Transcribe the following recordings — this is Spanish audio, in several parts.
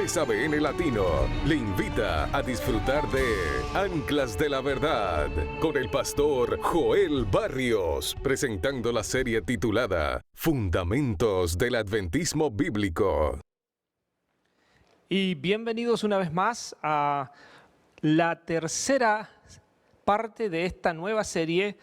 3ABN Latino le invita a disfrutar de Anclas de la Verdad con el pastor Joel Barrios, presentando la serie titulada Fundamentos del Adventismo Bíblico. Y bienvenidos una vez más a la tercera parte de esta nueva serie,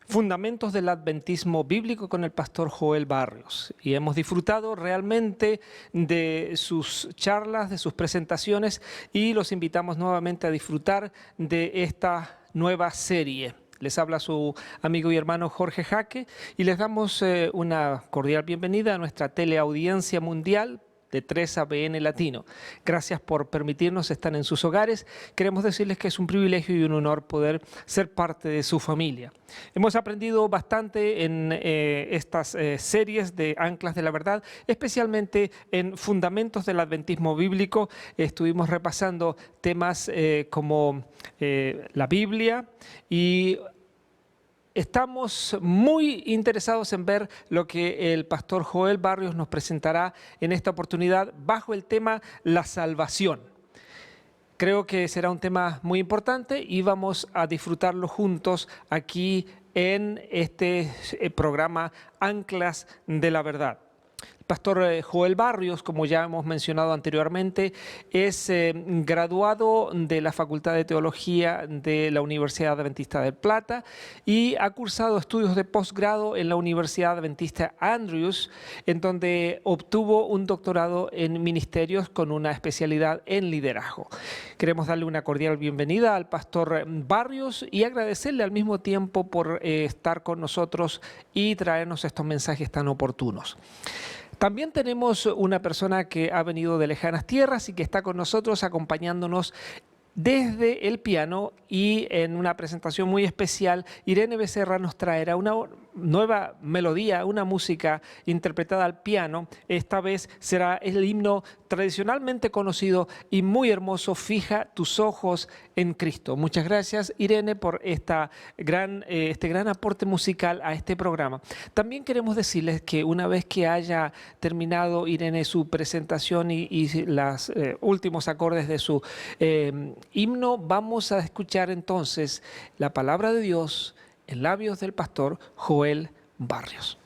Fundamentos del Adventismo Bíblico, con el pastor Joel Barrios. Y hemos disfrutado realmente de sus charlas, de sus presentaciones, y los invitamos nuevamente a disfrutar de esta nueva serie. Les habla su amigo y hermano Jorge Jaque y les damos una cordial bienvenida a nuestra teleaudiencia mundial de 3ABN Latino. Gracias por permitirnos estar en sus hogares. Queremos decirles que es un privilegio y un honor poder ser parte de su familia. Hemos aprendido bastante en estas series de Anclas de la Verdad, especialmente en Fundamentos del Adventismo Bíblico. Estuvimos repasando temas como la Biblia, y estamos muy interesados en ver lo que el pastor Joel Barrios nos presentará en esta oportunidad bajo el tema La Salvación. Creo que será un tema muy importante y vamos a disfrutarlo juntos aquí en este programa Anclas de la Verdad. El pastor Joel Barrios, como ya hemos mencionado anteriormente, es graduado de la Facultad de Teología de la Universidad Adventista del Plata y ha cursado estudios de posgrado en la Universidad Adventista Andrews, en donde obtuvo un doctorado en ministerios con una especialidad en liderazgo. Queremos darle una cordial bienvenida al pastor Barrios y agradecerle al mismo tiempo por estar con nosotros y traernos estos mensajes tan oportunos. También tenemos una persona que ha venido de lejanas tierras y que está con nosotros acompañándonos desde el piano, y en una presentación muy especial, Irene Becerra nos traerá una nueva melodía, una música interpretada al piano. Esta vez será el himno tradicionalmente conocido y muy hermoso, Fija tus ojos en Cristo. Muchas gracias, Irene, por este gran aporte musical a este programa. También queremos decirles que una vez que haya terminado Irene su presentación y los últimos acordes de su himno, vamos a escuchar entonces la palabra de Dios en labios del pastor Joel Barrios.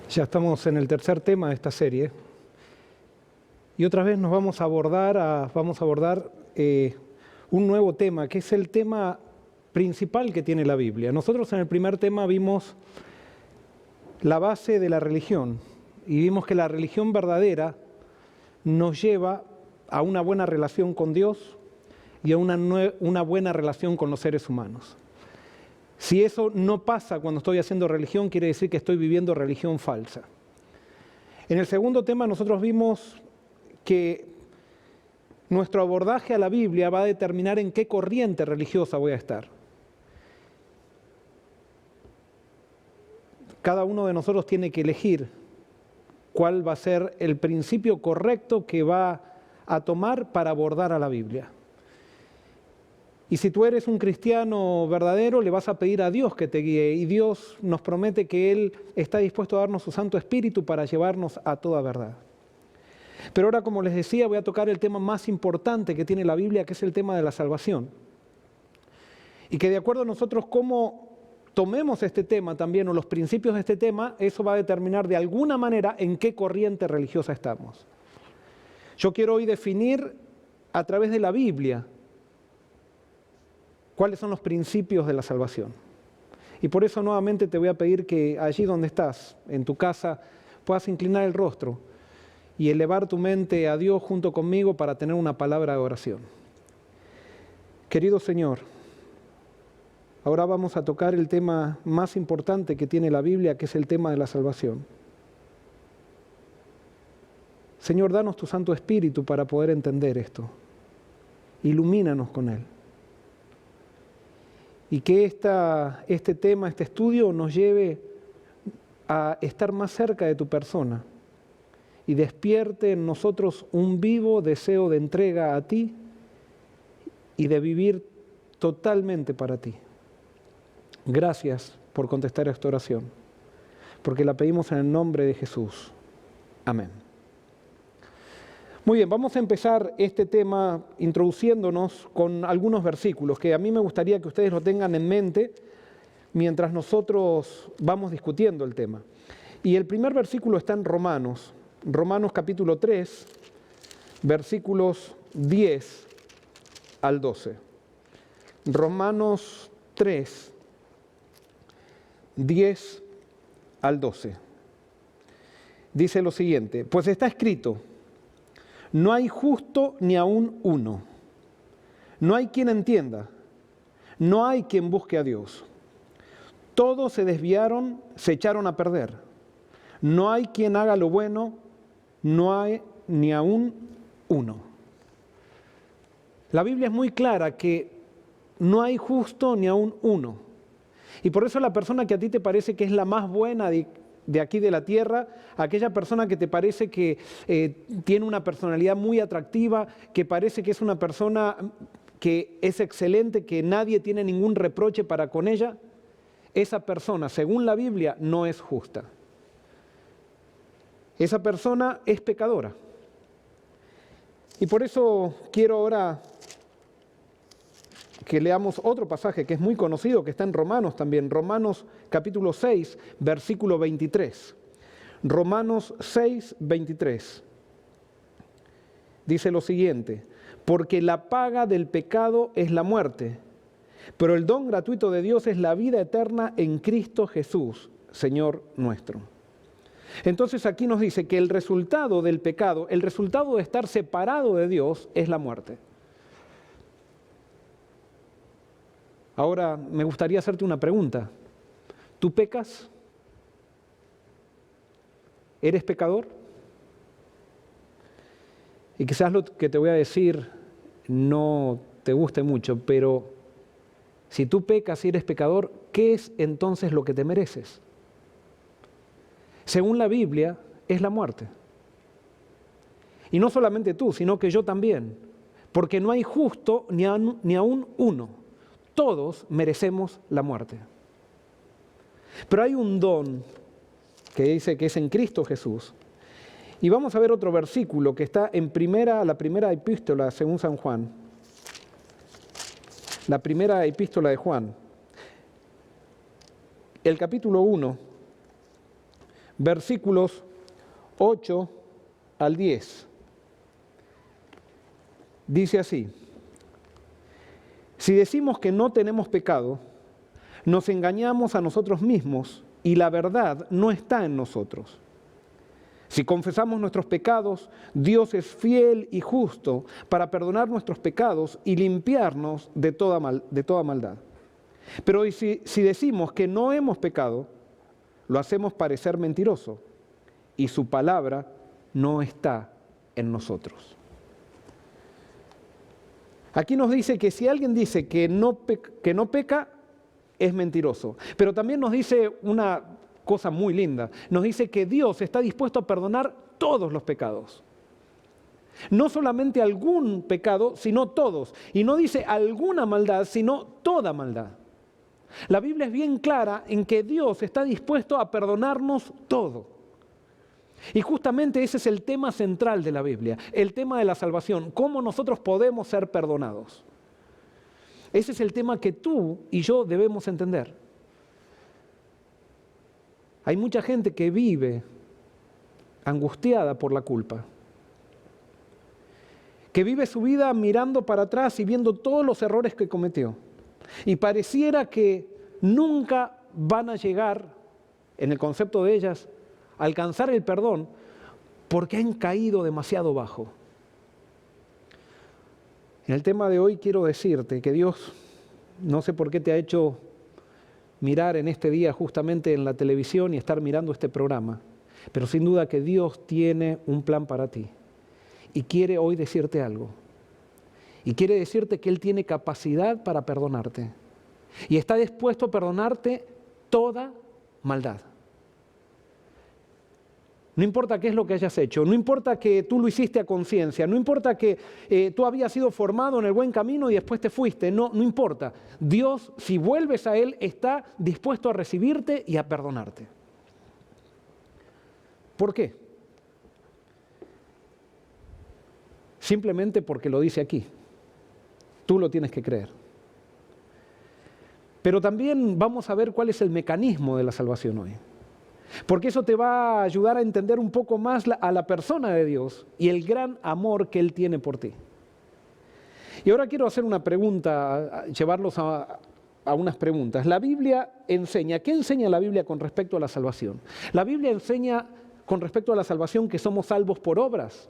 Ya estamos en el tercer tema de esta serie y otra vez nos vamos a abordar un nuevo tema, que es el tema principal que tiene la Biblia. Nosotros en el primer tema vimos la base de la religión y vimos que la religión verdadera nos lleva a una buena relación con Dios y a una buena relación con los seres humanos. Si eso no pasa cuando estoy haciendo religión, quiere decir que estoy viviendo religión falsa. En el segundo tema nosotros vimos que nuestro abordaje a la Biblia va a determinar en qué corriente religiosa voy a estar. Cada uno de nosotros tiene que elegir cuál va a ser el principio correcto que va a tomar para abordar a la Biblia. Y si tú eres un cristiano verdadero, le vas a pedir a Dios que te guíe. Y Dios nos promete que Él está dispuesto a darnos su Santo Espíritu para llevarnos a toda verdad. Pero ahora, como les decía, voy a tocar el tema más importante que tiene la Biblia, que es el tema de la salvación. Y que de acuerdo a nosotros cómo tomemos este tema también, o los principios de este tema, eso va a determinar de alguna manera en qué corriente religiosa estamos. Yo quiero hoy definir a través de la Biblia cuáles son los principios de la salvación. Y por eso nuevamente te voy a pedir que allí donde estás, en tu casa, puedas inclinar el rostro y elevar tu mente a Dios junto conmigo para tener una palabra de oración. Querido Señor, ahora vamos a tocar el tema más importante que tiene la Biblia, que es el tema de la salvación. Señor, danos tu Santo Espíritu para poder entender esto. Ilumínanos con él. Y que este tema, este estudio nos lleve a estar más cerca de tu persona y despierte en nosotros un vivo deseo de entrega a ti y de vivir totalmente para ti. Gracias por contestar a esta oración, porque la pedimos en el nombre de Jesús. Amén. Muy bien, vamos a empezar este tema introduciéndonos con algunos versículos que a mí me gustaría que ustedes lo tengan en mente mientras nosotros vamos discutiendo el tema. Y el primer versículo está en Romanos capítulo 3, versículos 10 al 12. Romanos 3, 10 al 12. Dice lo siguiente: pues está escrito, no hay justo ni aún uno. No hay quien entienda. No hay quien busque a Dios. Todos se desviaron, se echaron a perder. No hay quien haga lo bueno. No hay ni aún uno. La Biblia es muy clara que no hay justo ni aún uno. Y por eso la persona que a ti te parece que es la más buena de aquí de la tierra, aquella persona que te parece que tiene una personalidad muy atractiva, que parece que es una persona que es excelente, que nadie tiene ningún reproche para con ella, esa persona, según la Biblia, no es justa. Esa persona es pecadora. Y por eso quiero ahora que leamos otro pasaje que es muy conocido, que está en Romanos también, Romanos capítulo 6, versículo 23. Romanos 6, 23. Dice lo siguiente: porque la paga del pecado es la muerte, pero el don gratuito de Dios es la vida eterna en Cristo Jesús, Señor nuestro. Entonces aquí nos dice que el resultado del pecado, el resultado de estar separado de Dios, es la muerte. Ahora me gustaría hacerte una pregunta. ¿Tú pecas? ¿Eres pecador? Y quizás lo que te voy a decir no te guste mucho, pero si tú pecas y eres pecador, ¿qué es entonces lo que te mereces? Según la Biblia, es la muerte. Y no solamente tú, sino que yo también. Porque no hay justo ni aún uno. Todos merecemos la muerte. Pero hay un don que dice que es en Cristo Jesús. Y vamos a ver otro versículo que está en la primera epístola según San Juan. La primera epístola de Juan. El capítulo 1, versículos 8 al 10. Dice así: si decimos que no tenemos pecado, nos engañamos a nosotros mismos y la verdad no está en nosotros. Si confesamos nuestros pecados, Dios es fiel y justo para perdonar nuestros pecados y limpiarnos de toda maldad. Pero si decimos que no hemos pecado, lo hacemos parecer mentiroso y su palabra no está en nosotros. Aquí nos dice que si alguien dice que no peca, es mentiroso. Pero también nos dice una cosa muy linda. Nos dice que Dios está dispuesto a perdonar todos los pecados. No solamente algún pecado, sino todos. Y no dice alguna maldad, sino toda maldad. La Biblia es bien clara en que Dios está dispuesto a perdonarnos todo. Y justamente ese es el tema central de la Biblia, el tema de la salvación, cómo nosotros podemos ser perdonados. Ese es el tema que tú y yo debemos entender. Hay mucha gente que vive angustiada por la culpa, que vive su vida mirando para atrás y viendo todos los errores que cometió. Y pareciera que nunca van a llegar, en el concepto de ellas, a alcanzar el perdón porque han caído demasiado bajo. En el tema de hoy quiero decirte que Dios, no sé por qué te ha hecho mirar en este día justamente en la televisión y estar mirando este programa, pero sin duda que Dios tiene un plan para ti y quiere hoy decirte algo. Y quiere decirte que Él tiene capacidad para perdonarte y está dispuesto a perdonarte toda maldad. No importa qué es lo que hayas hecho, no importa que tú lo hiciste a conciencia, no importa que tú habías sido formado en el buen camino y después te fuiste, no importa. Dios, si vuelves a Él, está dispuesto a recibirte y a perdonarte. ¿Por qué? Simplemente porque lo dice aquí. Tú lo tienes que creer. Pero también vamos a ver cuál es el mecanismo de la salvación hoy. Porque eso te va a ayudar a entender un poco más a la persona de Dios y el gran amor que Él tiene por ti. Y ahora quiero hacer una pregunta, llevarlos a unas preguntas. La Biblia enseña, ¿qué enseña la Biblia con respecto a la salvación? La Biblia enseña con respecto a la salvación que somos salvos por obras.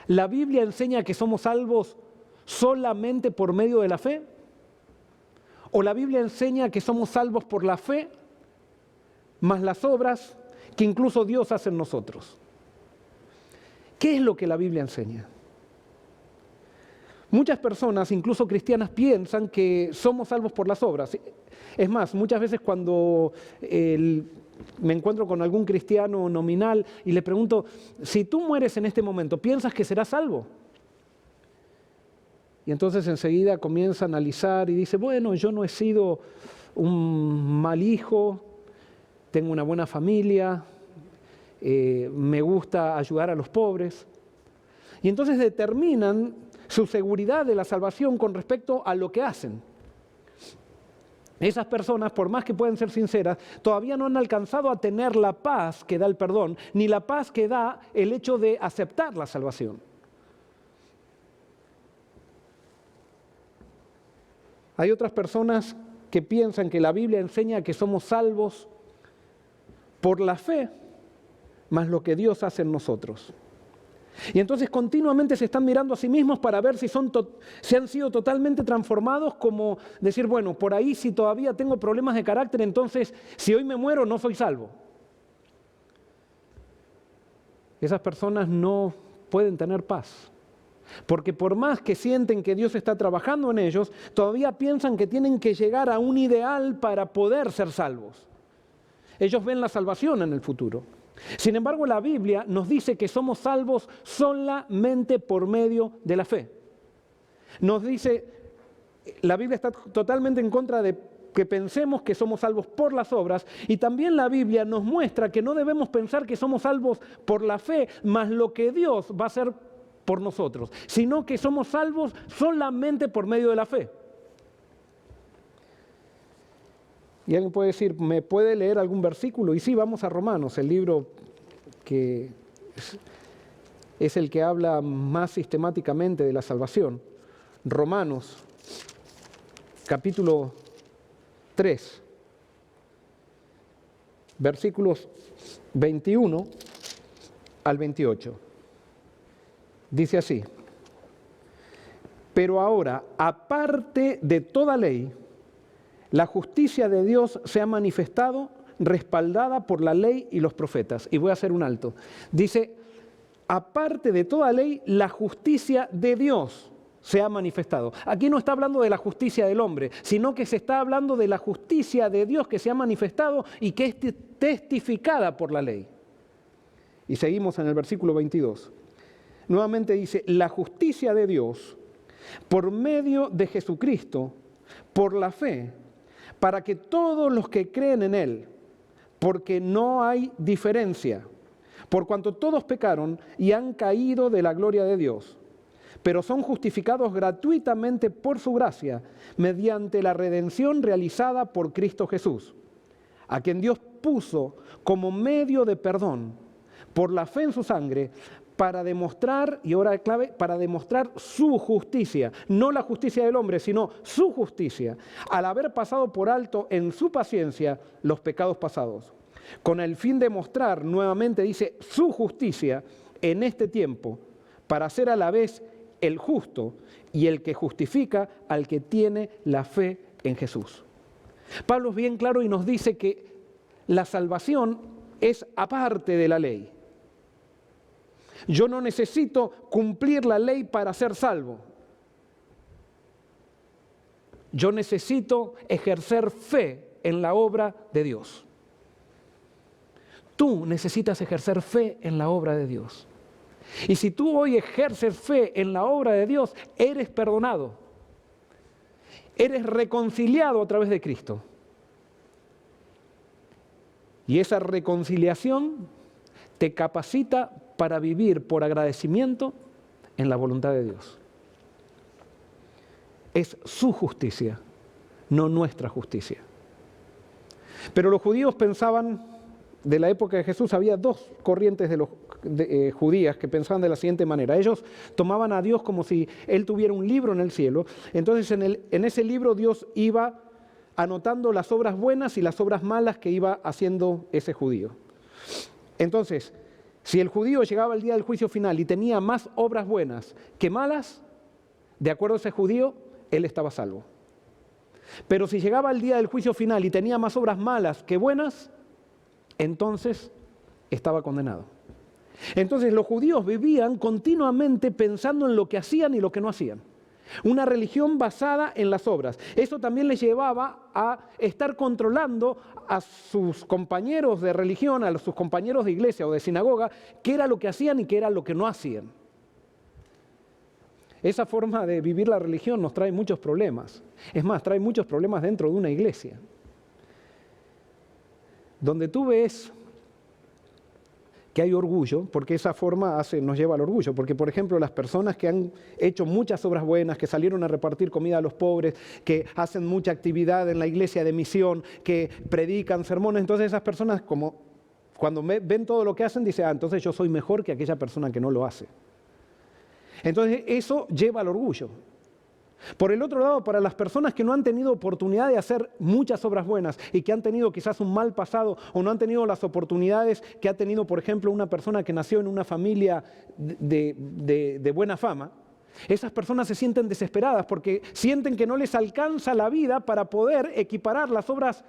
La Biblia enseña que somos salvos solamente por medio de la fe. O la Biblia enseña que somos salvos por la fe más las obras que incluso Dios hace en nosotros. ¿Qué es lo que la Biblia enseña? Muchas personas, incluso cristianas, piensan que somos salvos por las obras. Es más, muchas veces cuando me encuentro con algún cristiano nominal y le pregunto, si tú mueres en este momento, ¿piensas que serás salvo? Y entonces enseguida comienza a analizar y dice, bueno, yo no he sido un mal hijo, tengo una buena familia, me gusta ayudar a los pobres. Y entonces determinan su seguridad de la salvación con respecto a lo que hacen. Esas personas, por más que puedan ser sinceras, todavía no han alcanzado a tener la paz que da el perdón, ni la paz que da el hecho de aceptar la salvación. Hay otras personas que piensan que la Biblia enseña que somos salvos por la fe, más lo que Dios hace en nosotros. Y entonces continuamente se están mirando a sí mismos para ver si han sido totalmente transformados, como decir, bueno, por ahí si todavía tengo problemas de carácter, entonces si hoy me muero no soy salvo. Esas personas no pueden tener paz, porque por más que sienten que Dios está trabajando en ellos, todavía piensan que tienen que llegar a un ideal para poder ser salvos. Ellos ven la salvación en el futuro. Sin embargo, la Biblia nos dice que somos salvos solamente por medio de la fe. Nos dice, la Biblia está totalmente en contra de que pensemos que somos salvos por las obras, y también la Biblia nos muestra que no debemos pensar que somos salvos por la fe, más lo que Dios va a hacer por nosotros, sino que somos salvos solamente por medio de la fe. Y alguien puede decir, ¿me puede leer algún versículo? Y sí, vamos a Romanos, el libro que es el que habla más sistemáticamente de la salvación. Romanos, capítulo 3, versículos 21 al 28. Dice así: pero ahora, aparte de toda ley, la justicia de Dios se ha manifestado, respaldada por la ley y los profetas. Y voy a hacer un alto. Dice, aparte de toda ley, la justicia de Dios se ha manifestado. Aquí no está hablando de la justicia del hombre, sino que se está hablando de la justicia de Dios que se ha manifestado y que es testificada por la ley. Y seguimos en el versículo 22. Nuevamente dice, la justicia de Dios por medio de Jesucristo, por la fe, para que todos los que creen en Él, porque no hay diferencia, por cuanto todos pecaron y han caído de la gloria de Dios, pero son justificados gratuitamente por su gracia, mediante la redención realizada por Cristo Jesús, a quien Dios puso como medio de perdón por la fe en su sangre, para demostrar, y ahora clave, para demostrar su justicia, no la justicia del hombre, sino su justicia, al haber pasado por alto en su paciencia los pecados pasados, con el fin de mostrar nuevamente, dice, su justicia en este tiempo, para ser a la vez el justo y el que justifica al que tiene la fe en Jesús. Pablo es bien claro y nos dice que la salvación es aparte de la ley. Yo no necesito cumplir la ley para ser salvo. Yo necesito ejercer fe en la obra de Dios. Tú necesitas ejercer fe en la obra de Dios. Y si tú hoy ejerces fe en la obra de Dios, eres perdonado. Eres reconciliado a través de Cristo. Y esa reconciliación te capacita para vivir por agradecimiento en la voluntad de Dios. Es su justicia, no nuestra justicia. Pero los judíos pensaban, de la época de Jesús, había dos corrientes judías que pensaban de la siguiente manera. Ellos tomaban a Dios como si Él tuviera un libro en el cielo. Entonces en ese libro Dios iba anotando las obras buenas y las obras malas que iba haciendo ese judío. Entonces, si el judío llegaba al día del juicio final y tenía más obras buenas que malas, de acuerdo a ese judío, él estaba salvo. Pero si llegaba al día del juicio final y tenía más obras malas que buenas, entonces estaba condenado. Entonces los judíos vivían continuamente pensando en lo que hacían y lo que no hacían. Una religión basada en las obras. Eso también les llevaba a estar controlando a sus compañeros de religión, a sus compañeros de iglesia o de sinagoga, qué era lo que hacían y qué era lo que no hacían. Esa forma de vivir la religión nos trae muchos problemas. Es más, trae muchos problemas dentro de una iglesia. Donde tú ves que hay orgullo, porque esa forma nos lleva al orgullo, porque por ejemplo las personas que han hecho muchas obras buenas, que salieron a repartir comida a los pobres, que hacen mucha actividad en la iglesia de misión, que predican sermones, entonces esas personas como cuando ven todo lo que hacen, dicen, entonces yo soy mejor que aquella persona que no lo hace. Entonces eso lleva al orgullo. Por el otro lado, para las personas que no han tenido oportunidad de hacer muchas obras buenas y que han tenido quizás un mal pasado o no han tenido las oportunidades que ha tenido, por ejemplo, una persona que nació en una familia de buena fama, esas personas se sienten desesperadas porque sienten que no les alcanza la vida para poder equiparar las obras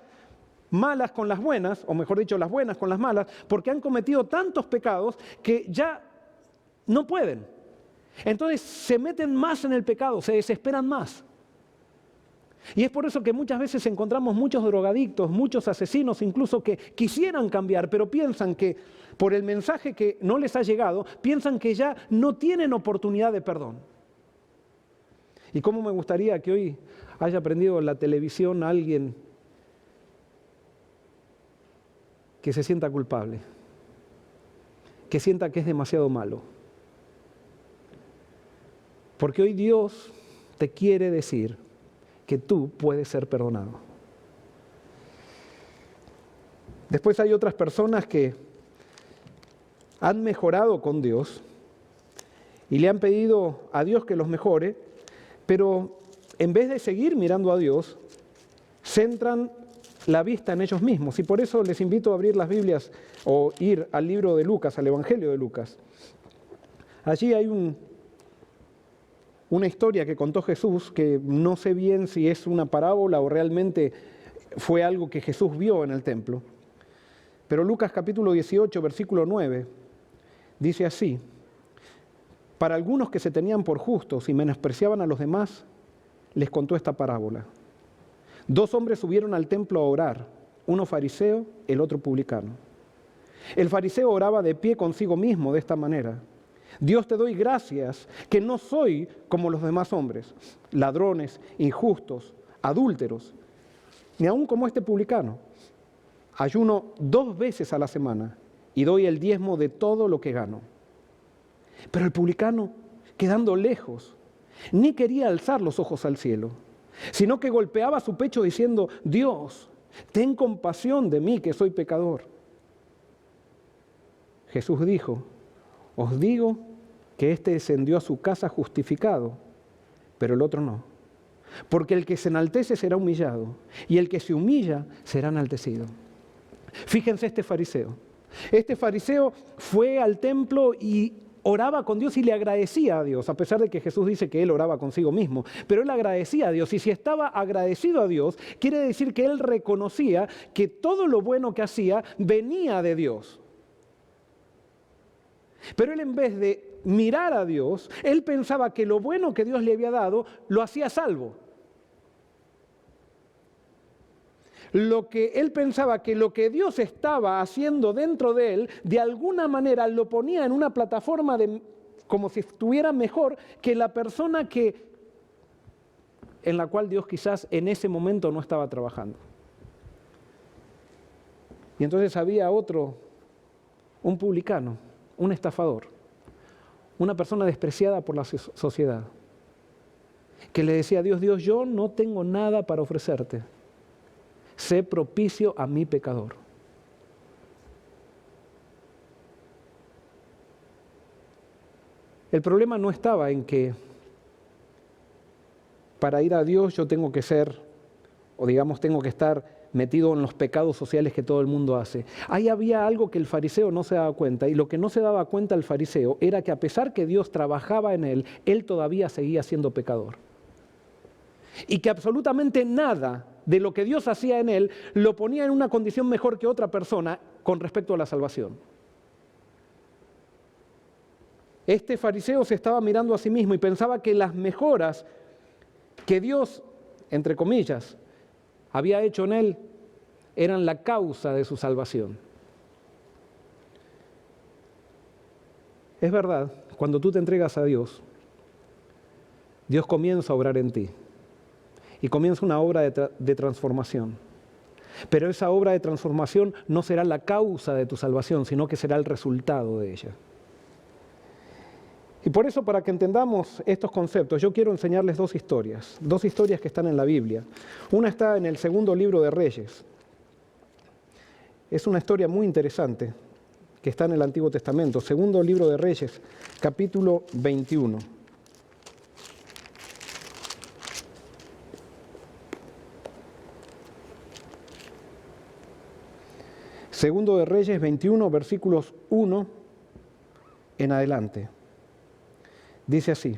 malas con las buenas, o mejor dicho, las buenas con las malas, porque han cometido tantos pecados que ya no pueden. Entonces se meten más en el pecado, se desesperan más. Y es por eso que muchas veces encontramos muchos drogadictos, muchos asesinos incluso que quisieran cambiar, pero piensan que por el mensaje que no les ha llegado, piensan que ya no tienen oportunidad de perdón. Y cómo me gustaría que hoy haya aprendido en la televisión a alguien que se sienta culpable, que sienta que es demasiado malo. Porque hoy Dios te quiere decir que tú puedes ser perdonado. Después hay otras personas que han mejorado con Dios y le han pedido a Dios que los mejore, pero en vez de seguir mirando a Dios, centran la vista en ellos mismos. Y por eso les invito a abrir las Biblias o ir al libro de Lucas, al Evangelio de Lucas. Allí hay una historia que contó Jesús, que no sé bien si es una parábola o realmente fue algo que Jesús vio en el templo. Pero Lucas capítulo 18, versículo 9, dice así: para algunos que se tenían por justos y menospreciaban a los demás, les contó esta parábola. 2 hombres subieron al templo a orar, uno fariseo, el otro publicano. El fariseo oraba de pie consigo mismo de esta manera: Dios, te doy gracias que no soy como los demás hombres, ladrones, injustos, adúlteros, ni aun como este publicano. Ayuno 2 veces a la semana y doy el diezmo de todo lo que gano. Pero el publicano, quedando lejos, ni quería alzar los ojos al cielo, sino que golpeaba su pecho diciendo: Dios, ten compasión de mí, que soy pecador. Jesús dijo: os digo que éste descendió a su casa justificado, pero el otro no. Porque el que se enaltece será humillado, y el que se humilla será enaltecido. Fíjense este fariseo. Este fariseo fue al templo y oraba con Dios y le agradecía a Dios, a pesar de que Jesús dice que él oraba consigo mismo. Pero él agradecía a Dios, y si estaba agradecido a Dios, quiere decir que él reconocía que todo lo bueno que hacía venía de Dios. Pero él, en vez de mirar a Dios, él pensaba que lo bueno que Dios le había dado lo hacía salvo. Él pensaba que lo que Dios estaba haciendo dentro de él, de alguna manera lo ponía en una plataforma como si estuviera mejor que la persona en la cual Dios quizás en ese momento no estaba trabajando. Y entonces había un publicano, un estafador, una persona despreciada por la sociedad, que le decía a Dios: Dios, yo no tengo nada para ofrecerte. Sé propicio a mi pecador. El problema no estaba en que para ir a Dios yo tengo que tengo que estar metido en los pecados sociales que todo el mundo hace. Ahí había algo que el fariseo no se daba cuenta, y lo que no se daba cuenta el fariseo era que a pesar que Dios trabajaba en él, él todavía seguía siendo pecador. Y que absolutamente nada de lo que Dios hacía en él lo ponía en una condición mejor que otra persona con respecto a la salvación. Este fariseo se estaba mirando a sí mismo y pensaba que las mejoras que Dios, entre comillas, había hecho en él eran la causa de su salvación. Es verdad, cuando tú te entregas a Dios, Dios comienza a obrar en ti. Y comienza una obra de transformación. Pero esa obra de transformación no será la causa de tu salvación, sino que será el resultado de ella. Y por eso, para que entendamos estos conceptos, yo quiero enseñarles 2 historias. 2 historias que están en la Biblia. Una está en el 2 libro de Reyes. Es una historia muy interesante que está en el Antiguo Testamento. 2 libro de Reyes, capítulo 21. Segundo de Reyes 21, versículos 1 en adelante. Dice así: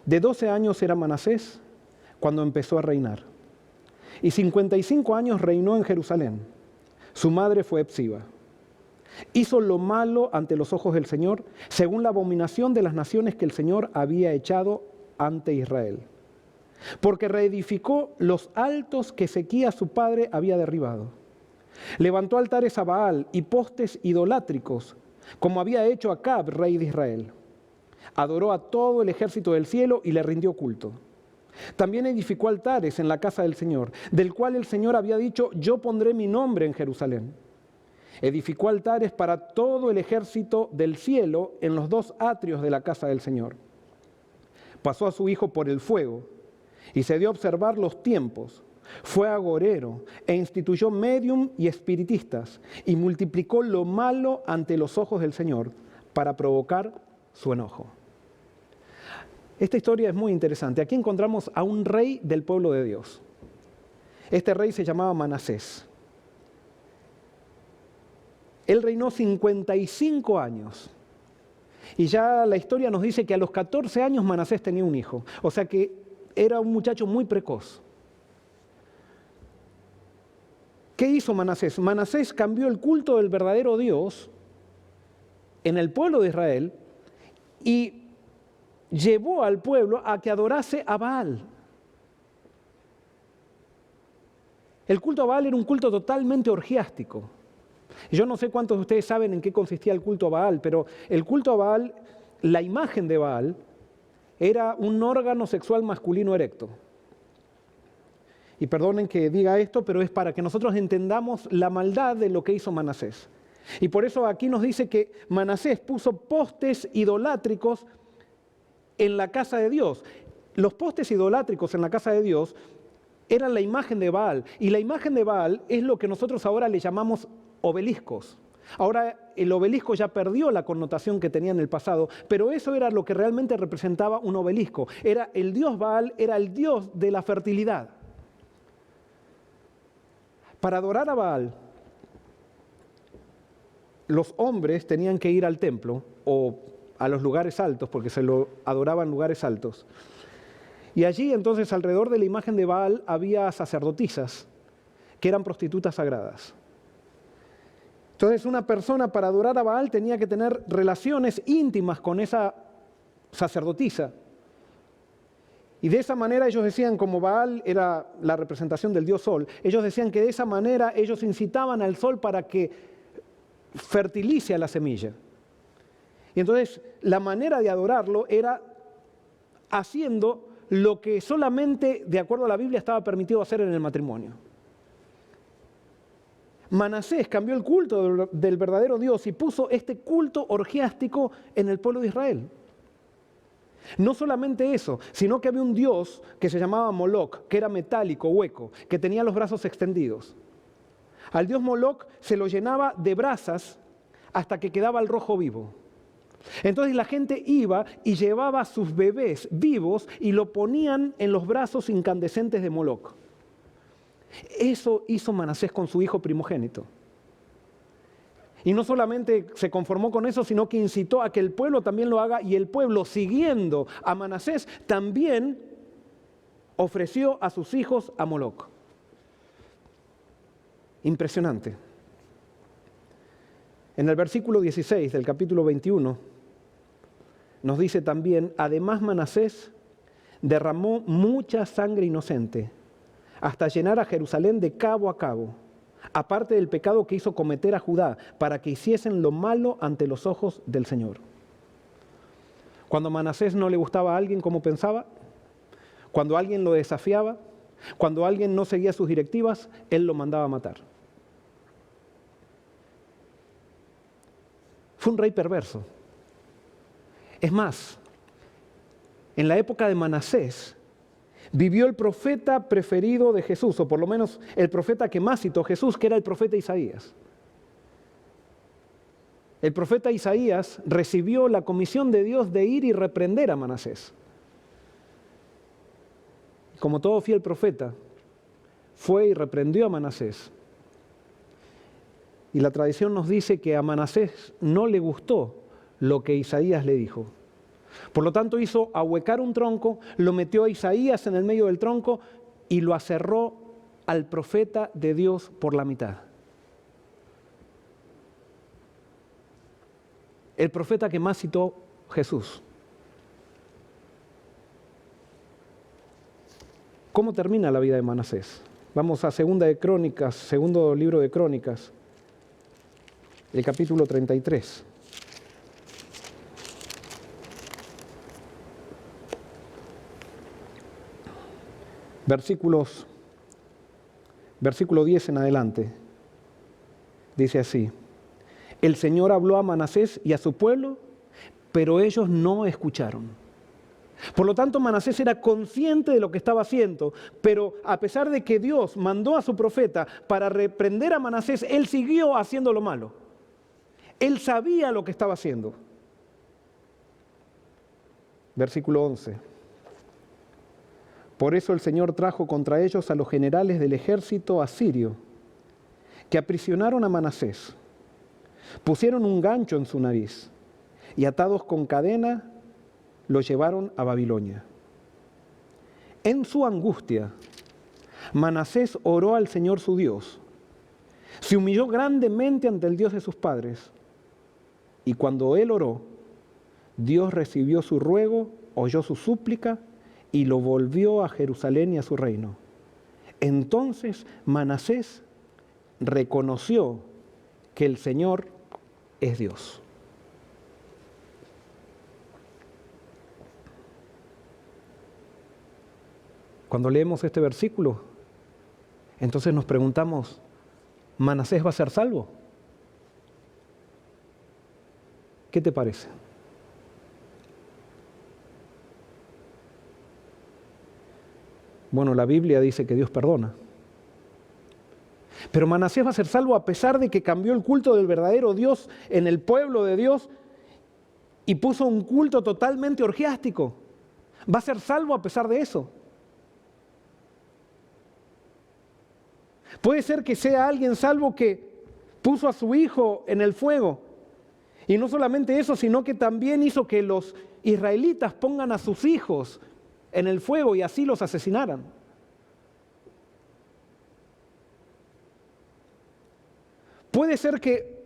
de 12 años era Manasés cuando empezó a reinar, y 55 años reinó en Jerusalén. Su madre fue Hepsiba. Hizo lo malo ante los ojos del Señor, según la abominación de las naciones que el Señor había echado ante Israel. Porque reedificó los altos que Ezequías su padre había derribado. Levantó altares a Baal y postes idolátricos, como había hecho Acab, rey de Israel. Adoró a todo el ejército del cielo y le rindió culto. También edificó altares en la casa del Señor, del cual el Señor había dicho: yo pondré mi nombre en Jerusalén. Edificó altares para todo el ejército del cielo en los 2 atrios de la casa del Señor. Pasó a su hijo por el fuego y se dio a observar los tiempos. fue agorero e instituyó médium y espiritistas y multiplicó lo malo ante los ojos del Señor para provocar su enojo. Esta historia es muy interesante. Aquí encontramos a un rey del pueblo de Dios. Este rey se llamaba Manasés. Él reinó 55 años. Y ya la historia nos dice que a los 14 años Manasés tenía un hijo. O sea que era un muchacho muy precoz. ¿Qué hizo Manasés? Manasés cambió el culto del verdadero Dios en el pueblo de Israel y llevó al pueblo a que adorase a Baal. El culto a Baal era un culto totalmente orgiástico. Yo no sé cuántos de ustedes saben en qué consistía el culto a Baal, pero el culto a Baal, la imagen de Baal, era un órgano sexual masculino erecto. Y perdonen que diga esto, pero es para que nosotros entendamos la maldad de lo que hizo Manasés. Y por eso aquí nos dice que Manasés puso postes idolátricos en la casa de Dios. Los postes idolátricos en la casa de Dios eran la imagen de Baal. Y la imagen de Baal es lo que nosotros ahora le llamamos obeliscos. Ahora el obelisco ya perdió la connotación que tenía en el pasado, pero eso era lo que realmente representaba un obelisco. Era el dios Baal, era el dios de la fertilidad. Para adorar a Baal, los hombres tenían que ir al templo o a los lugares altos, porque se lo adoraban en lugares altos. Y allí entonces alrededor de la imagen de Baal había sacerdotisas que eran prostitutas sagradas. Entonces una persona para adorar a Baal tenía que tener relaciones íntimas con esa sacerdotisa. Y de esa manera ellos decían, como Baal era la representación del dios Sol, ellos decían que de esa manera ellos incitaban al sol para que fertilice a la semilla. Y entonces la manera de adorarlo era haciendo lo que solamente, de acuerdo a la Biblia, estaba permitido hacer en el matrimonio. Manasés cambió el culto del verdadero Dios y puso este culto orgiástico en el pueblo de Israel. No solamente eso, sino que había un dios que se llamaba Moloc, que era metálico, hueco, que tenía los brazos extendidos. Al dios Moloc se lo llenaba de brasas hasta que quedaba el rojo vivo. Entonces la gente iba y llevaba a sus bebés vivos y lo ponían en los brazos incandescentes de Moloc. Eso hizo Manasés con su hijo primogénito. Y no solamente se conformó con eso, sino que incitó a que el pueblo también lo haga, y el pueblo, siguiendo a Manasés, también ofreció a sus hijos a Moloc. Impresionante. En el versículo 16 del capítulo 21 nos dice también: además Manasés derramó mucha sangre inocente hasta llenar a Jerusalén de cabo a cabo, aparte del pecado que hizo cometer a Judá, para que hiciesen lo malo ante los ojos del Señor. Cuando Manasés no le gustaba a alguien, ¿cómo pensaba? Cuando alguien lo desafiaba, cuando alguien no seguía sus directivas, él lo mandaba a matar. Fue un rey perverso. Es más, en la época de Manasés, vivió el profeta preferido de Jesús, o por lo menos el profeta que más citó Jesús, que era el profeta Isaías. El profeta Isaías recibió la comisión de Dios de ir y reprender a Manasés. Como todo fiel profeta, fue y reprendió a Manasés. Y la tradición nos dice que a Manasés no le gustó lo que Isaías le dijo. Por lo tanto, hizo ahuecar un tronco, lo metió a Isaías en el medio del tronco y lo aserró al profeta de Dios por la mitad. El profeta que más citó Jesús. ¿Cómo termina la vida de Manasés? Vamos a segundo libro de Crónicas, el capítulo 33. Versículo 10 en adelante, dice así: el Señor habló a Manasés y a su pueblo, pero ellos no escucharon. Por lo tanto, Manasés era consciente de lo que estaba haciendo, pero a pesar de que Dios mandó a su profeta para reprender a Manasés, él siguió haciendo lo malo. Él sabía lo que estaba haciendo. Versículo 11. Por eso el Señor trajo contra ellos a los generales del ejército asirio, que aprisionaron a Manasés. Pusieron un gancho en su nariz y atados con cadena lo llevaron a Babilonia. En su angustia, Manasés oró al Señor su Dios. Se humilló grandemente ante el Dios de sus padres. Y cuando él oró, Dios recibió su ruego, oyó su súplica y lo volvió a Jerusalén y a su reino. Entonces Manasés reconoció que el Señor es Dios. Cuando leemos este versículo, entonces nos preguntamos, ¿Manasés va a ser salvo? ¿Qué te parece? Bueno, la Biblia dice que Dios perdona. Pero Manasés va a ser salvo a pesar de que cambió el culto del verdadero Dios en el pueblo de Dios y puso un culto totalmente orgiástico. Va a ser salvo a pesar de eso. Puede ser que sea alguien salvo que puso a su hijo en el fuego. Y no solamente eso, sino que también hizo que los israelitas pongan a sus hijos en el fuego y así los asesinaran. Puede ser que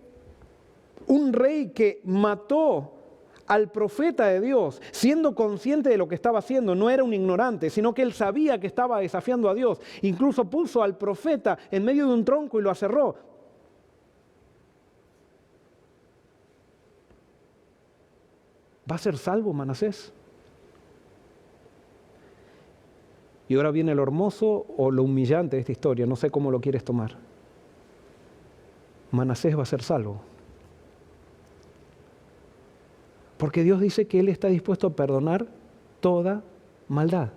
un rey que mató al profeta de Dios, siendo consciente de lo que estaba haciendo, no era un ignorante, sino que él sabía que estaba desafiando a Dios. Incluso puso al profeta en medio de un tronco y lo aserró. ¿Va a ser salvo Manasés? Y ahora viene lo hermoso o lo humillante de esta historia, no sé cómo lo quieres tomar. Manasés va a ser salvo. Porque Dios dice que Él está dispuesto a perdonar toda maldad.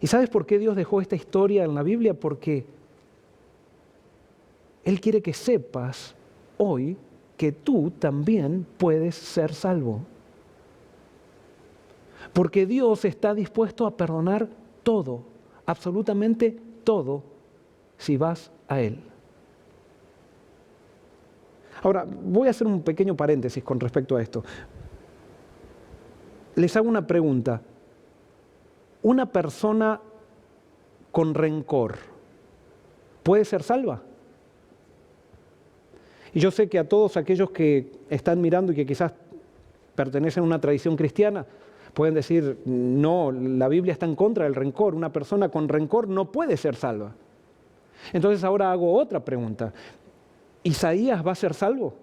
¿Y sabes por qué Dios dejó esta historia en la Biblia? Porque Él quiere que sepas hoy que tú también puedes ser salvo. Porque Dios está dispuesto a perdonar todo, absolutamente todo, si vas a Él. Ahora, voy a hacer un pequeño paréntesis con respecto a esto. Les hago una pregunta. ¿Una persona con rencor puede ser salva? Y yo sé que a todos aquellos que están mirando y que quizás pertenecen a una tradición cristiana, pueden decir, no, la Biblia está en contra del rencor. Una persona con rencor no puede ser salva. Entonces ahora hago otra pregunta. ¿Isaías va a ser salvo?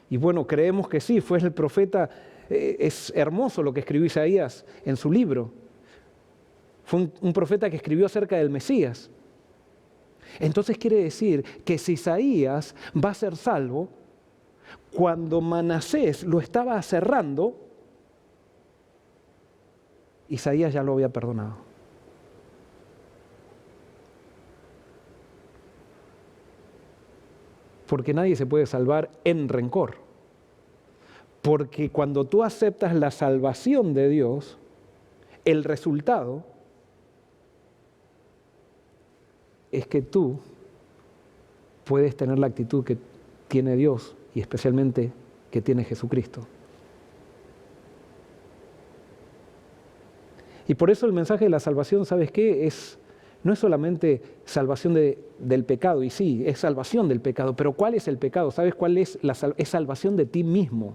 Y bueno, creemos que sí, fue el profeta, es hermoso lo que escribió Isaías en su libro. Fue un profeta que escribió acerca del Mesías. Entonces quiere decir que si Isaías va a ser salvo, cuando Manasés lo estaba aserrando, Isaías ya lo había perdonado. Porque nadie se puede salvar en rencor. Porque cuando tú aceptas la salvación de Dios, el resultado es que tú puedes tener la actitud que tiene Dios y especialmente que tiene Jesucristo. Y por eso el mensaje de la salvación, ¿sabes qué? No es solamente salvación del pecado, y sí, es salvación del pecado, pero ¿cuál es el pecado? ¿Sabes cuál es? Es salvación de ti mismo.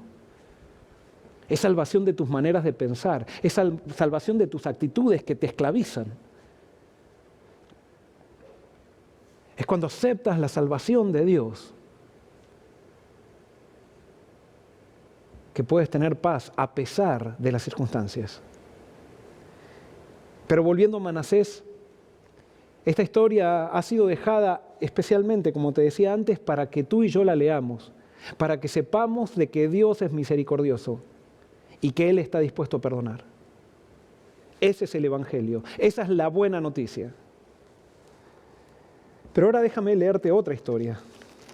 Es salvación de tus maneras de pensar, es salvación de tus actitudes que te esclavizan. Es cuando aceptas la salvación de Dios que puedes tener paz a pesar de las circunstancias. Pero volviendo a Manasés, esta historia ha sido dejada especialmente, como te decía antes, para que tú y yo la leamos, para que sepamos de que Dios es misericordioso y que Él está dispuesto a perdonar. Ese es el Evangelio, esa es la buena noticia. Pero ahora déjame leerte otra historia,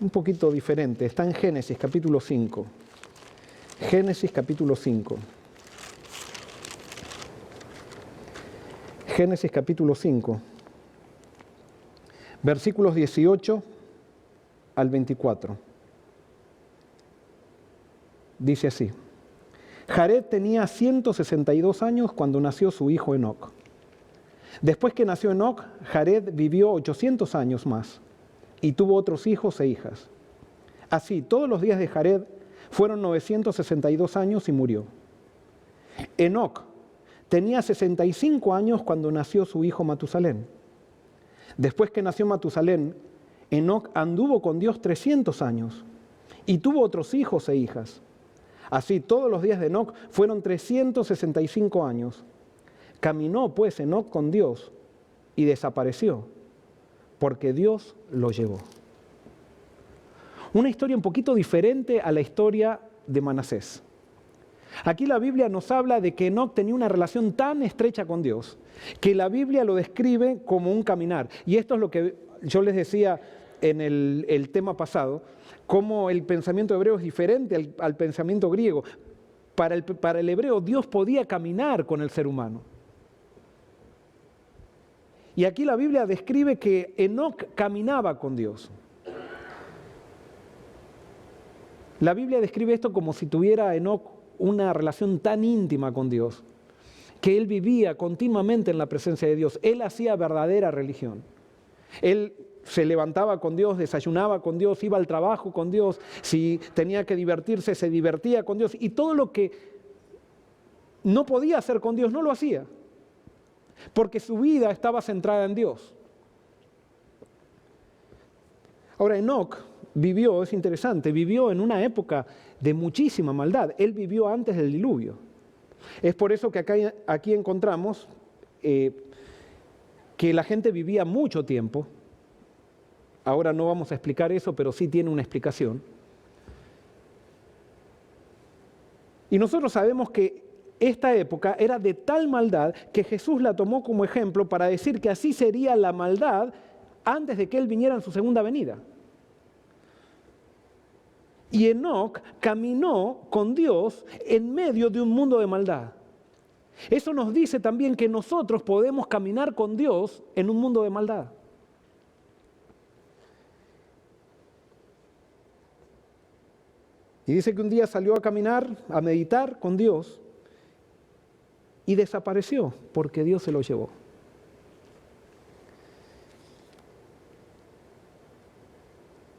un poquito diferente. Está en Génesis capítulo 5. Génesis capítulo 5. Génesis capítulo 5. Versículos 18 al 24. Dice así: Jared tenía 162 años cuando nació su hijo Enoc. Después que nació Enoc, Jared vivió 800 años más y tuvo otros hijos e hijas. Así, todos los días de Jared fueron 962 años y murió. Enoc tenía 65 años cuando nació su hijo Matusalén. Después que nació Matusalén, Enoc anduvo con Dios 300 años y tuvo otros hijos e hijas. Así, todos los días de Enoc fueron 365 años. Caminó pues Enoc con Dios y desapareció, porque Dios lo llevó. Una historia un poquito diferente a la historia de Manasés. Aquí la Biblia nos habla de que Enoc tenía una relación tan estrecha con Dios, que la Biblia lo describe como un caminar. Y esto es lo que yo les decía en el tema pasado, cómo el pensamiento hebreo es diferente al pensamiento griego. Para el hebreo, Dios podía caminar con el ser humano. Y aquí la Biblia describe que Enoc caminaba con Dios. La Biblia describe esto como si tuviera Enoc una relación tan íntima con Dios, que él vivía continuamente en la presencia de Dios. Él hacía verdadera religión. Él se levantaba con Dios, desayunaba con Dios, iba al trabajo con Dios, si tenía que divertirse, se divertía con Dios, y todo lo que no podía hacer con Dios, no lo hacía, porque su vida estaba centrada en Dios. Ahora, Enoc vivió, es interesante, vivió en una época de muchísima maldad. Él vivió antes del diluvio. Es por eso que aquí encontramos que la gente vivía mucho tiempo. Ahora no vamos a explicar eso, pero sí tiene una explicación. Y nosotros sabemos que esta época era de tal maldad que Jesús la tomó como ejemplo para decir que así sería la maldad antes de que Él viniera en su segunda venida. Y Enoc caminó con Dios en medio de un mundo de maldad. Eso nos dice también que nosotros podemos caminar con Dios en un mundo de maldad. Y dice que un día salió a caminar, a meditar con Dios y desapareció porque Dios se lo llevó.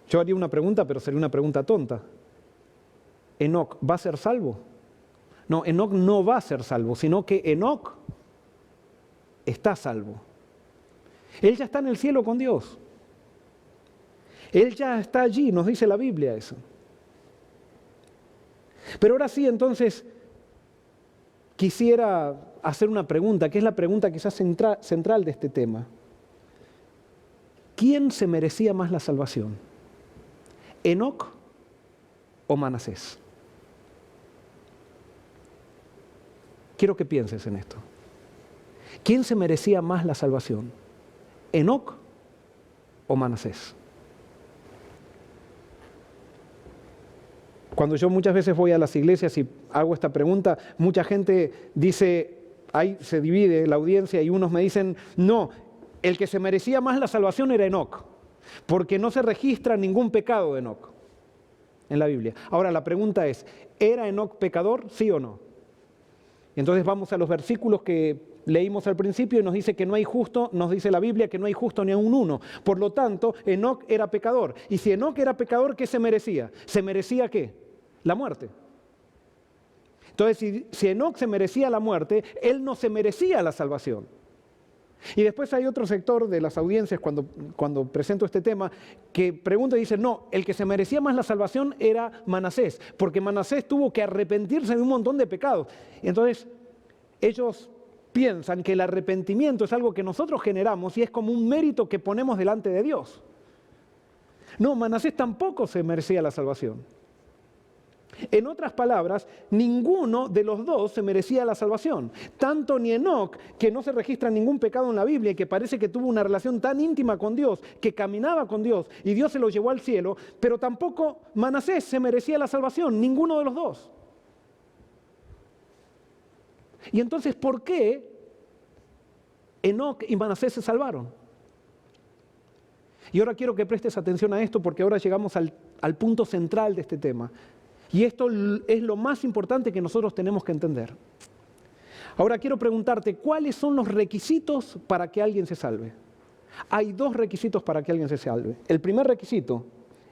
Yo haría una pregunta, pero sería una pregunta tonta. ¿Enoc va a ser salvo? No, Enoc no va a ser salvo, sino que Enoc está salvo. Él ya está en el cielo con Dios. Él ya está allí, nos dice la Biblia eso. Pero ahora sí, entonces, quisiera hacer una pregunta, que es la pregunta quizás central de este tema. ¿Quién se merecía más la salvación? ¿Enoc o Manasés? Quiero que pienses en esto. ¿Quién se merecía más la salvación? ¿Enoc o Manasés? Cuando yo muchas veces voy a las iglesias y hago esta pregunta, mucha gente dice, ahí se divide la audiencia y unos me dicen, no, el que se merecía más la salvación era Enoc, porque no se registra ningún pecado de Enoc en la Biblia. Ahora la pregunta es, ¿era Enoc pecador, sí o no? Entonces vamos a los versículos que leímos al principio y nos dice que no hay justo, nos dice la Biblia que no hay justo ni aun uno. Por lo tanto, Enoc era pecador. Y si Enoc era pecador, ¿qué se merecía? ¿Se merecía qué? La muerte. Entonces, si Enoc se merecía la muerte, él no se merecía la salvación. Y después hay otro sector de las audiencias cuando presento este tema que pregunta y dice, no, el que se merecía más la salvación era Manasés, porque Manasés tuvo que arrepentirse de un montón de pecados. Entonces, ellos piensan que el arrepentimiento es algo que nosotros generamos y es como un mérito que ponemos delante de Dios. No, Manasés tampoco se merecía la salvación. En otras palabras, ninguno de los dos se merecía la salvación. Tanto ni Enoc, que no se registra ningún pecado en la Biblia y que parece que tuvo una relación tan íntima con Dios, que caminaba con Dios y Dios se lo llevó al cielo, pero tampoco Manasés se merecía la salvación, ninguno de los dos. Y entonces, ¿por qué Enoc y Manasés se salvaron? Y ahora quiero que prestes atención a esto porque ahora llegamos al punto central de este tema. Y esto es lo más importante que nosotros tenemos que entender. Ahora quiero preguntarte, ¿cuáles son los requisitos para que alguien se salve? Hay dos requisitos para que alguien se salve. El primer requisito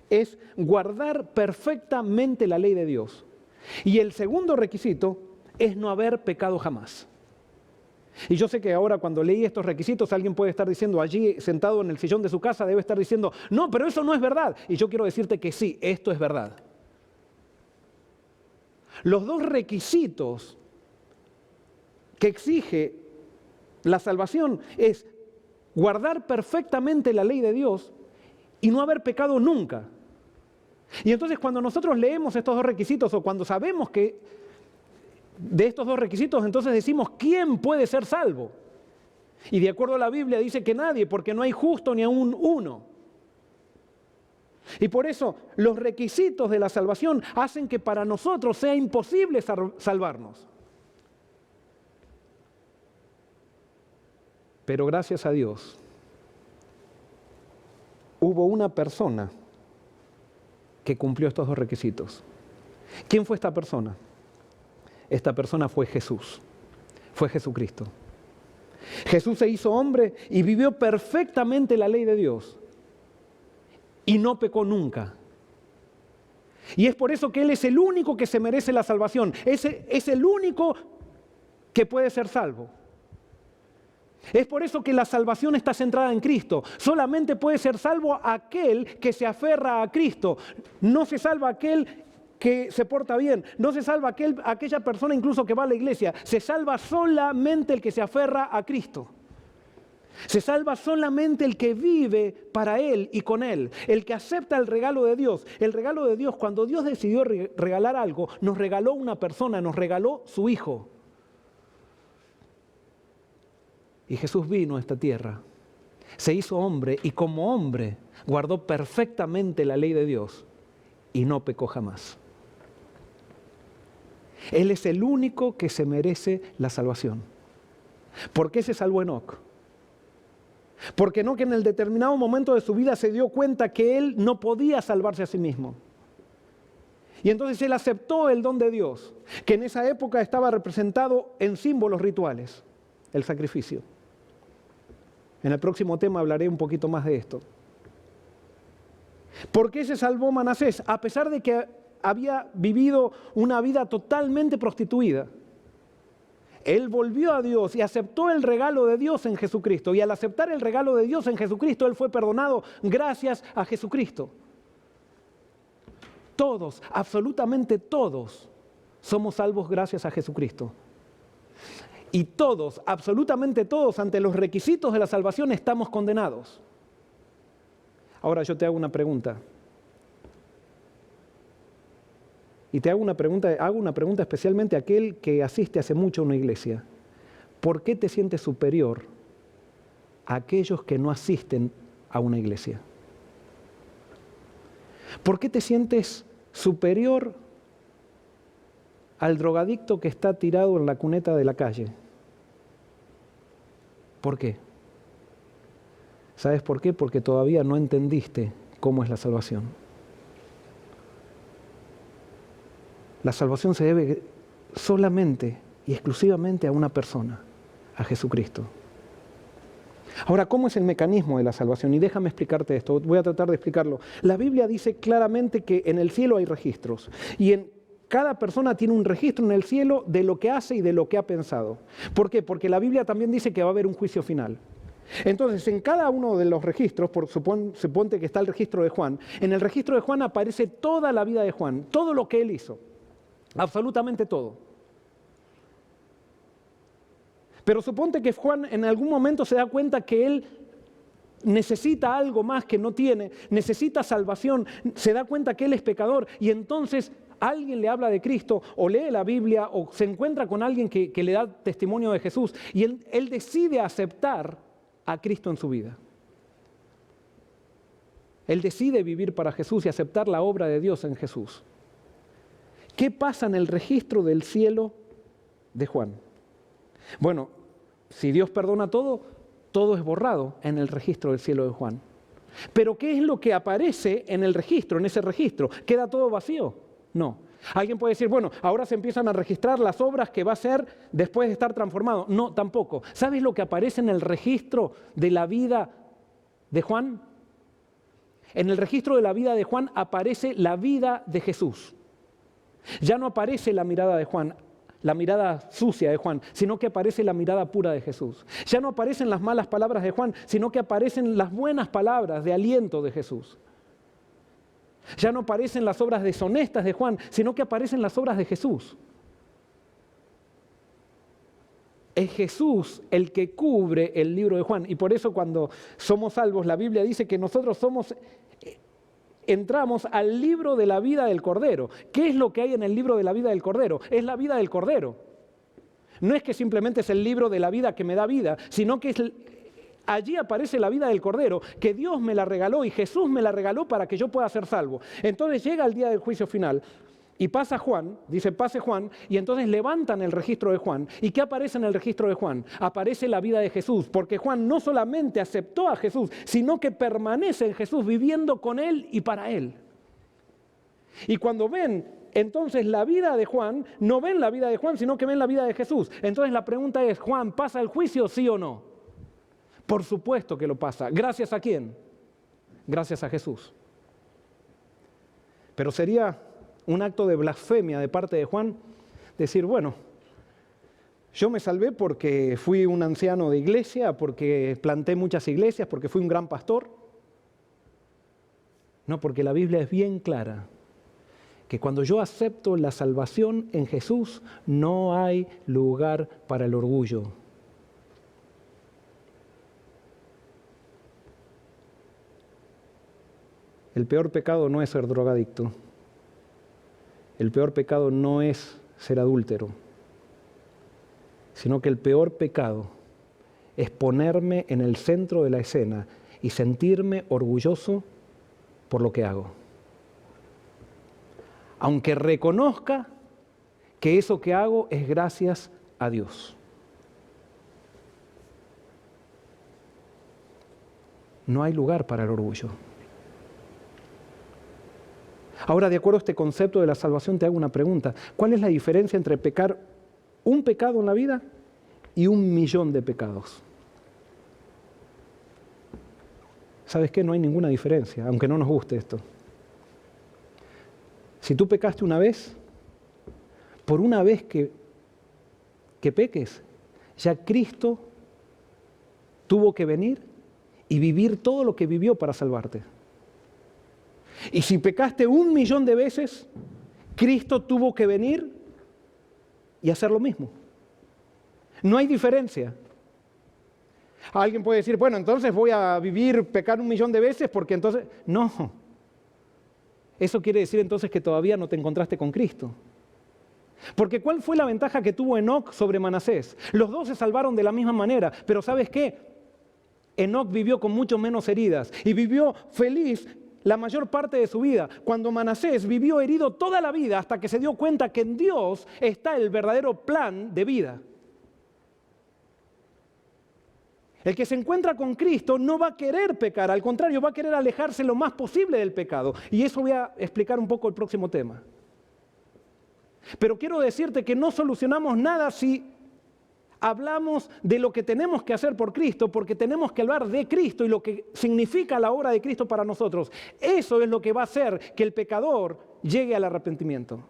es guardar perfectamente la ley de Dios. Y el segundo requisito es no haber pecado jamás. Y yo sé que ahora cuando leí estos requisitos alguien puede estar diciendo allí sentado en el sillón de su casa, debe estar diciendo, no, pero eso no es verdad. Y yo quiero decirte que sí, esto es verdad. Los dos requisitos que exige la salvación es guardar perfectamente la ley de Dios y no haber pecado nunca. Y entonces cuando nosotros leemos estos dos requisitos o cuando sabemos que de estos dos requisitos, entonces decimos, ¿quién puede ser salvo? Y de acuerdo a la Biblia dice que nadie, porque no hay justo ni aún uno. Y por eso los requisitos de la salvación hacen que para nosotros sea imposible salvarnos. Pero gracias a Dios, hubo una persona que cumplió estos dos requisitos. ¿Quién fue esta persona? Esta persona fue Jesús, fue Jesucristo. Jesús se hizo hombre y vivió perfectamente la ley de Dios. Y no pecó nunca. Y es por eso que Él es el único que se merece la salvación. Es el único que puede ser salvo. Es por eso que la salvación está centrada en Cristo. Solamente puede ser salvo aquel que se aferra a Cristo. No se salva aquel que se porta bien. No se salva aquella persona incluso que va a la iglesia. Se salva solamente el que se aferra a Cristo. Se salva solamente el que vive para Él y con Él, el que acepta el regalo de Dios. El regalo de Dios, cuando Dios decidió regalar algo, nos regaló una persona, nos regaló su Hijo. Y Jesús vino a esta tierra, se hizo hombre y como hombre guardó perfectamente la ley de Dios y no pecó jamás. Él es el único que se merece la salvación. ¿Por qué se salvó Enoc? Porque Enoc en el determinado momento de su vida se dio cuenta que él no podía salvarse a sí mismo. Y entonces él aceptó el don de Dios, que en esa época estaba representado en símbolos rituales, el sacrificio. En el próximo tema hablaré un poquito más de esto. ¿Por qué se salvó Manasés? A pesar de que había vivido una vida totalmente prostituida. Él volvió a Dios y aceptó el regalo de Dios en Jesucristo. Y al aceptar el regalo de Dios en Jesucristo, él fue perdonado gracias a Jesucristo. Todos, absolutamente todos, somos salvos gracias a Jesucristo. Y todos, absolutamente todos, ante los requisitos de la salvación estamos condenados. Ahora yo te hago una pregunta. Y te hago una pregunta especialmente a aquel que asiste hace mucho a una iglesia. ¿Por qué te sientes superior a aquellos que no asisten a una iglesia? ¿Por qué te sientes superior al drogadicto que está tirado en la cuneta de la calle? ¿Por qué? ¿Sabes por qué? Porque todavía no entendiste cómo es la salvación. La salvación se debe solamente y exclusivamente a una persona, a Jesucristo. Ahora, ¿cómo es el mecanismo de la salvación? Y déjame explicarte esto, voy a tratar de explicarlo. La Biblia dice claramente que en el cielo hay registros y cada persona tiene un registro en el cielo de lo que hace y de lo que ha pensado. ¿Por qué? Porque la Biblia también dice que va a haber un juicio final. Entonces, en cada uno de los registros, suponte que está el registro de Juan, en el registro de Juan aparece toda la vida de Juan, todo lo que él hizo. Absolutamente todo. Pero suponte que Juan en algún momento se da cuenta que él necesita algo más que no tiene, necesita salvación, se da cuenta que él es pecador y entonces alguien le habla de Cristo o lee la Biblia o se encuentra con alguien que le da testimonio de Jesús y él decide aceptar a Cristo en su vida. Él decide vivir para Jesús y aceptar la obra de Dios en Jesús. ¿Qué pasa en el registro del cielo de Juan? Bueno, si Dios perdona todo, todo es borrado en el registro del cielo de Juan. Pero ¿qué es lo que aparece en el registro, en ese registro? ¿Queda todo vacío? No. Alguien puede decir, bueno, ahora se empiezan a registrar las obras que va a hacer después de estar transformado. No, tampoco. ¿Sabes lo que aparece en el registro de la vida de Juan? En el registro de la vida de Juan aparece la vida de Jesús. Ya no aparece la mirada de Juan, la mirada sucia de Juan, sino que aparece la mirada pura de Jesús. Ya no aparecen las malas palabras de Juan, sino que aparecen las buenas palabras de aliento de Jesús. Ya no aparecen las obras deshonestas de Juan, sino que aparecen las obras de Jesús. Es Jesús el que cubre el libro de Juan. Y por eso cuando somos salvos, la Biblia dice que nosotros entramos al libro de la vida del Cordero. ¿Qué es lo que hay en el libro de la vida del Cordero? Es la vida del Cordero. No es que simplemente es el libro de la vida que me da vida, sino que allí aparece la vida del Cordero, que Dios me la regaló y Jesús me la regaló para que yo pueda ser salvo. Entonces llega el día del juicio final y pasa Juan, dice pase Juan, y entonces levantan el registro de Juan. ¿Y qué aparece en el registro de Juan? Aparece la vida de Jesús, porque Juan no solamente aceptó a Jesús, sino que permanece en Jesús viviendo con Él y para Él. Y cuando ven entonces la vida de Juan, no ven la vida de Juan, sino que ven la vida de Jesús. Entonces la pregunta es, ¿Juan pasa el juicio, sí o no? Por supuesto que lo pasa. ¿Gracias a quién? Gracias a Jesús. Pero sería un acto de blasfemia de parte de Juan decir, bueno, yo me salvé porque fui un anciano de iglesia, porque planté muchas iglesias, porque fui un gran pastor. No, porque la Biblia es bien clara, que cuando yo acepto la salvación en Jesús, no hay lugar para el orgullo. El peor pecado no es ser drogadicto. El peor pecado no es ser adúltero, sino que el peor pecado es ponerme en el centro de la escena y sentirme orgulloso por lo que hago. Aunque reconozca que eso que hago es gracias a Dios. No hay lugar para el orgullo. Ahora, de acuerdo a este concepto de la salvación, te hago una pregunta. ¿Cuál es la diferencia entre pecar un pecado en la vida y 1.000.000 de pecados? ¿Sabes qué? No hay ninguna diferencia, aunque no nos guste esto. Si tú pecaste una vez, por una vez que peques, ya Cristo tuvo que venir y vivir todo lo que vivió para salvarte. Y si pecaste 1.000.000 de veces, Cristo tuvo que venir y hacer lo mismo. No hay diferencia. Alguien puede decir, bueno, entonces voy a pecar 1.000.000 de veces porque entonces... No. Eso quiere decir entonces que todavía no te encontraste con Cristo. Porque ¿cuál fue la ventaja que tuvo Enoc sobre Manasés? Los dos se salvaron de la misma manera, pero ¿sabes qué? Enoc vivió con mucho menos heridas y vivió feliz la mayor parte de su vida, cuando Manasés vivió herido toda la vida hasta que se dio cuenta que en Dios está el verdadero plan de vida. El que se encuentra con Cristo no va a querer pecar, al contrario, va a querer alejarse lo más posible del pecado. Y eso voy a explicar un poco el próximo tema. Pero quiero decirte que no solucionamos nada si hablamos de lo que tenemos que hacer por Cristo, porque tenemos que hablar de Cristo y lo que significa la obra de Cristo para nosotros. Eso es lo que va a hacer que el pecador llegue al arrepentimiento.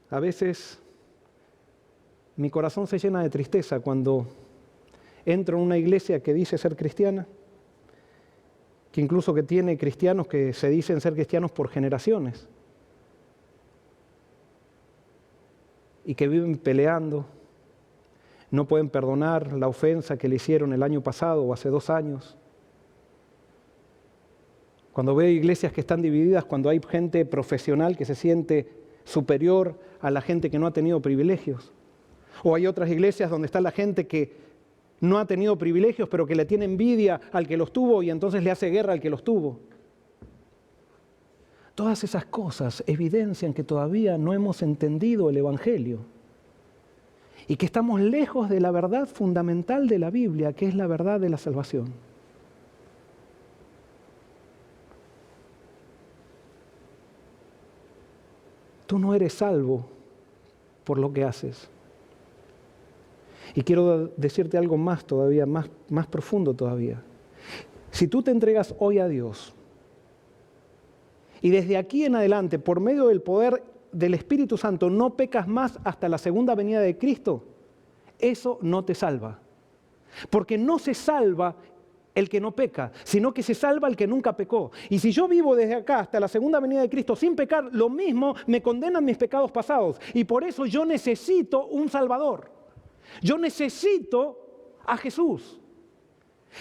A veces mi corazón se llena de tristeza cuando entro en una iglesia que dice ser cristiana, que incluso que tiene cristianos que se dicen ser cristianos por generaciones y que viven peleando, no pueden perdonar la ofensa que le hicieron el año pasado o hace 2 años, Cuando veo iglesias que están divididas, cuando hay gente profesional que se siente superior a la gente que no ha tenido privilegios. O hay otras iglesias donde está la gente que no ha tenido privilegios, pero que le tiene envidia al que los tuvo y entonces le hace guerra al que los tuvo. Todas esas cosas evidencian que todavía no hemos entendido el Evangelio y que estamos lejos de la verdad fundamental de la Biblia, que es la verdad de la salvación. Tú no eres salvo por lo que haces. Y quiero decirte algo más todavía, más profundo todavía. Si tú te entregas hoy a Dios, y desde aquí en adelante, por medio del poder del Espíritu Santo, no pecas más hasta la segunda venida de Cristo, eso no te salva. Porque no se salva el que no peca, sino que se salva el que nunca pecó. Y si yo vivo desde acá hasta la segunda venida de Cristo sin pecar, lo mismo me condenan mis pecados pasados. Y por eso yo necesito un Salvador. Yo necesito a Jesús.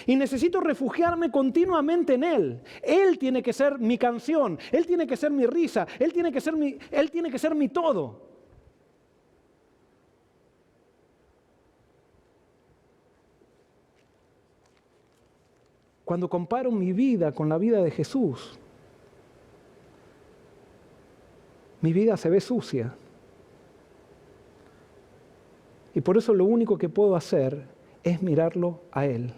Y necesito refugiarme continuamente en Él. Él tiene que ser mi canción, Él tiene que ser mi risa, Él tiene que ser mi todo. Cuando comparo mi vida con la vida de Jesús, mi vida se ve sucia. Y por eso lo único que puedo hacer es mirarlo a Él.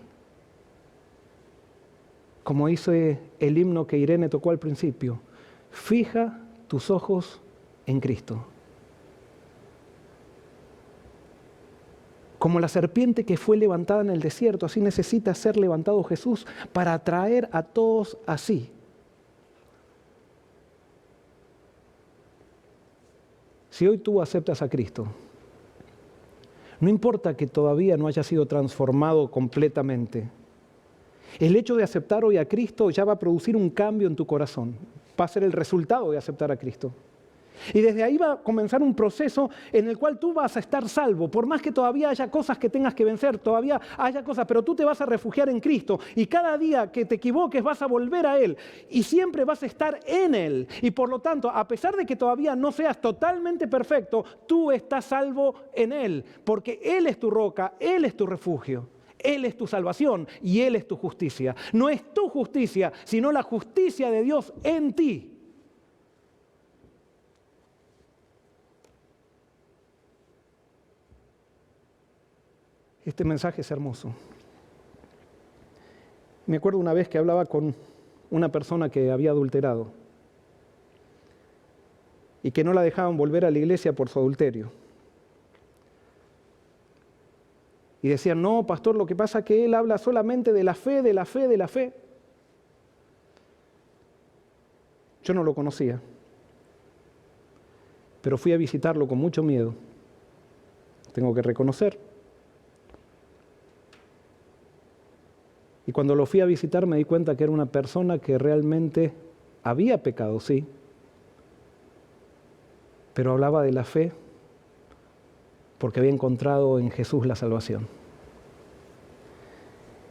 Como dice el himno que Irene tocó al principio, fija tus ojos en Cristo. Como la serpiente que fue levantada en el desierto, así necesita ser levantado Jesús para atraer a todos a sí. Si hoy tú aceptas a Cristo, no importa que todavía no haya sido transformado completamente, el hecho de aceptar hoy a Cristo ya va a producir un cambio en tu corazón. Va a ser el resultado de aceptar a Cristo. Y desde ahí va a comenzar un proceso en el cual tú vas a estar salvo. Por más que todavía haya cosas que tengas que vencer, todavía haya cosas, pero tú te vas a refugiar en Cristo. Y cada día que te equivoques vas a volver a Él. Y siempre vas a estar en Él. Y por lo tanto, a pesar de que todavía no seas totalmente perfecto, tú estás salvo en Él. Porque Él es tu roca, Él es tu refugio. Él es tu salvación y Él es tu justicia. No es tu justicia, sino la justicia de Dios en ti. Este mensaje es hermoso. Me acuerdo una vez que hablaba con una persona que había adulterado y que no la dejaban volver a la iglesia por su adulterio. Y decían, no, pastor, lo que pasa es que él habla solamente de la fe, de la fe, de la fe. Yo no lo conocía, pero fui a visitarlo con mucho miedo. Tengo que reconocer. Y cuando lo fui a visitar me di cuenta que era una persona que realmente había pecado, sí, pero hablaba de la fe porque había encontrado en Jesús la salvación.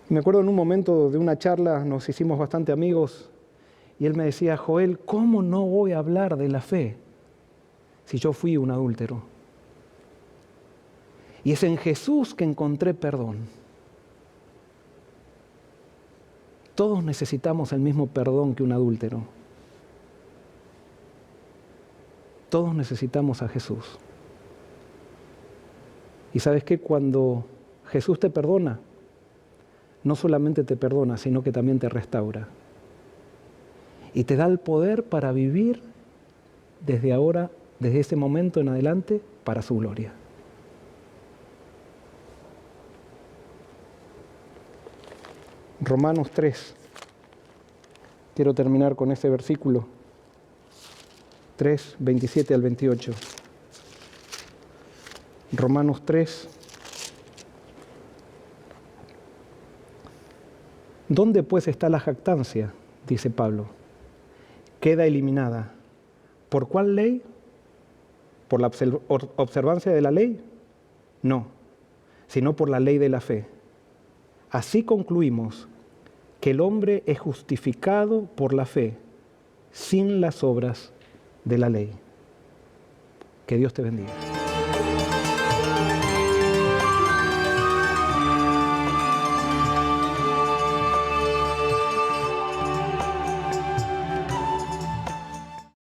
Me acuerdo en un momento de una charla, nos hicimos bastante amigos, y él me decía, Joel, ¿cómo no voy a hablar de la fe si yo fui un adúltero? Y es en Jesús que encontré perdón. Todos necesitamos el mismo perdón que un adúltero. Todos necesitamos a Jesús. Y ¿sabes qué? Cuando Jesús te perdona, no solamente te perdona, sino que también te restaura. Y te da el poder para vivir desde ahora, desde ese momento en adelante, para su gloria. Romanos 3. Quiero terminar con este versículo. 3, 27 al 28. Romanos 3. ¿Dónde pues está la jactancia? Dice Pablo. Queda eliminada. ¿Por cuál ley? ¿Por la observancia de la ley? No, sino por la ley de la fe. Así concluimos que el hombre es justificado por la fe, sin las obras de la ley. Que Dios te bendiga.